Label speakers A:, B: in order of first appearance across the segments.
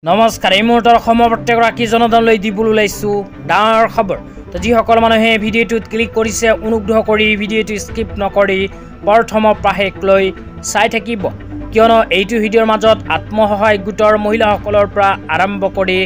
A: নমস্কাৰ এই মুহূৰ্তৰ সময় প্ৰত্যেকগৰাকী জনতালৈ দিবলৈ ওলাইছোঁ ডাঙৰ খবৰ। তো যিসকল মানুহে ভিডিঅ'টোত ক্লিক কৰিছে অনুগ্ৰহ কৰি ভিডিঅ'টো স্কিপ নকৰি প্ৰথমৰ পৰা শেষলৈ চাই থাকিব, কিয়নো এইটো ভিডিঅ'ৰ মাজত আত্মসহায়ক গোটৰ মহিলাসকলৰ পৰা আৰম্ভ কৰি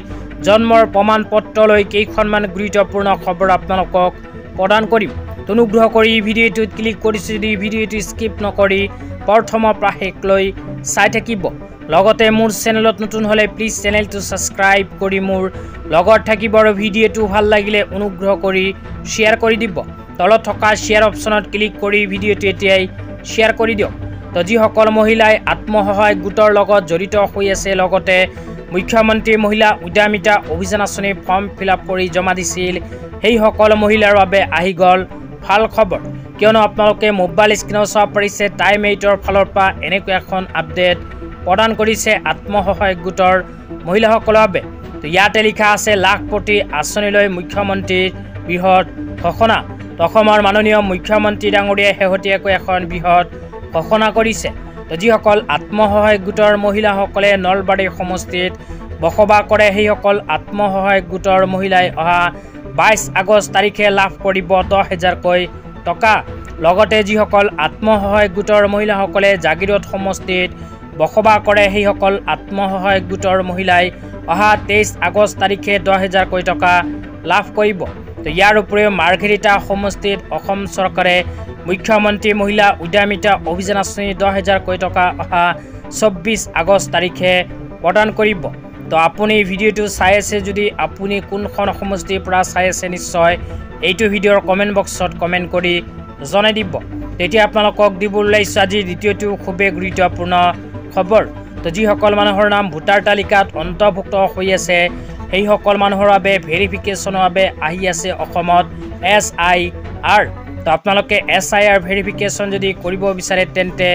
A: জন্মৰ প্ৰমাণ পত্ৰলৈ কেইখনমান গুৰুত্বপূৰ্ণ খবৰ আপোনালোকক প্ৰদান কৰিম। অনুগ্ৰহ কৰি ভিডিঅ'টোত ক্লিক কৰিছে যদি ভিডিঅ'টো স্কিপ নকৰি প্ৰথমৰ পৰা শেষলৈ চাই থাকিব। লগতে মোৰ চেনেলত নতুন হলে প্লিজ চেনেলটো সাবস্ক্ৰাইব কৰি মোৰ লগত থাকিব আৰু ভিডিঅ'টো ভাল লাগিলে অনুগ্ৰহ কৰি শ্বেয়াৰ কৰি দিব। তলত থকা শ্বেয়াৰ অপশ্যনত ক্লিক কৰি ভিডিঅ'টো এতিয়াই শ্বেয়াৰ কৰি দিয়ক। তো যিসকল মহিলাই আত্মসহায়ক গোটৰ লগত জড়িত হৈ আছে, লগতে মুখ্যমন্ত্ৰী মহিলা উদ্যমিতা অভিযান আঁচনি ফৰ্ম ফিল আপ কৰি জমা দিছিল, সেই সকল মহিলাৰ বাবে আহি গ'ল ভাল খবৰ, কিয়নো আপোনালোকে মোবাইল স্ক্ৰীনত চাব পাৰিছে টাইম 8ৰ ফালৰ পৰা এনেকুৱা এখন আপডেট প্ৰদান কৰিছে আত্মসহায়ক গোটৰ মহিলাসকলৰ বাবে। তো ইয়াতে লিখা আছে লাখপতি আঁচনিলৈ মুখ্যমন্ত্ৰীৰ বৃহৎ ঘোষণা। অসমৰ মাননীয় মুখ্যমন্ত্ৰী ডাঙৰীয়াই শেহতীয়াকৈ এখন বৃহৎ ঘোষণা কৰিছে। তো যিসকল আত্মসহায়ক গোটৰ মহিলাসকলে নলবাৰী সমষ্টিত বসবাস কৰে, সেইসকল আত্মসহায়ক গোটৰ মহিলাই অহা 22 আগষ্ট তাৰিখে লাভ কৰিব 10,000কৈ টকা। লগতে যিসকল আত্মসহায়ক গোটৰ মহিলাসকলে জাগিৰোড সমষ্টিত বসবাস কৰে, সেইসকল আত্মসহায়ক গোটৰ মহিলাই অহা 23 আগষ্ট তাৰিখে 10,000কৈ টকা লাভ কৰিব। তো ইয়াৰ উপৰিও মাৰ্ঘেৰিটা সমষ্টিত অসম চৰকাৰে মুখ্যমন্ত্ৰী মহিলা উদ্যমিতা অভিযান আঁচনি 10,000কৈ টকা অহা 24 আগষ্ট তাৰিখে প্ৰদান কৰিব। তো আপুনি ভিডিঅ'টো চাই আছে যদি আপুনি কোনখন সমষ্টিৰ পৰা চাই আছে নিশ্চয় এইটো ভিডিঅ'ৰ কমেণ্ট বক্সত কমেণ্ট কৰি জনাই দিব। তেতিয়া আপোনালোকক দিবলৈ ওলাইছোঁ আজিৰ দ্বিতীয়টো খুবেই গুৰুত্বপূৰ্ণ খবৰ। তো যিসকল মানুহৰ নাম ভোটাৰ তালিকাত অন্তৰ্ভুক্ত হৈ আছে, সেইসকল মানুহৰ বাবে ভেৰিফিকেশ্যনৰ বাবে আহি আছে অসমত SIR। তো আপোনালোকে SIR ভেৰিফিকেশ্যন যদি কৰিব বিচাৰে তেন্তে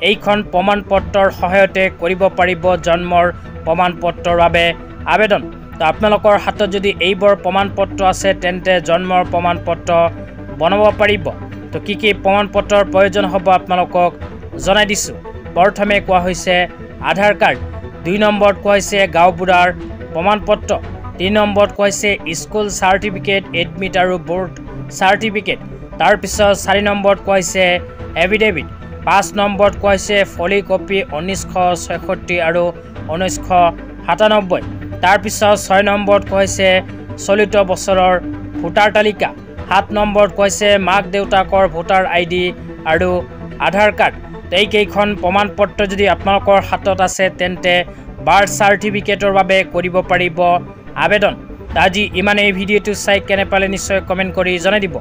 A: এইখন প্ৰমাণ পত্ৰৰ সহায়তে কৰিব পাৰিব জন্মৰ প্ৰমাণ পত্ৰৰ বাবে আবেদন। তো আপোনালোকৰ হাতত যদি এইবোৰ প্ৰমাণ পত্ৰ আছে তেন্তে জন্মৰ প্ৰমাণ পত্ৰ বনাব পাৰিব। তো কি প্ৰমাণ পত্ৰৰ প্ৰয়োজন হ'ব আপোনালোকক জনাই দিছোঁ। প্ৰথমে কোৱা হৈছে আধাৰ কাৰ্ড, 2 নম্বৰত কোৱা হৈছে গাঁওবুঢ়াৰ প্ৰমাণ পত্ৰ, 3 নম্বৰত কোৱা হৈছে স্কুল চাৰ্টিফিকেট, এডমিট আৰু বৰ্ড চাৰ্টিফিকেট, তাৰপিছত 4 নম্বৰত কোৱা হৈছে এফিডেভিট, 5 নম্বৰত কোৱা হৈছে ফলি কপি 1966 আৰু 1997, তাৰপিছত 6 নম্বৰত কোৱা হৈছে চলিত বছৰৰ ভোটাৰ তালিকা, 7 নম্বৰত কোৱা হৈছে মাক দেউতাকৰ ভোটাৰ ID আৰু আধাৰ কাৰ্ড। এইকেইখন প্ৰমাণ পত্ৰ যদি আপোনালোকৰ হাতত আছে তেন্তে বাৰ্থ চাৰ্টিফিকেটৰ বাবে কৰিব পাৰিব আবেদন। আজি ইমানেই। ভিডিঅ'টো চাই কেনে পালে নিশ্চয় কমেণ্ট কৰি জনাই দিব।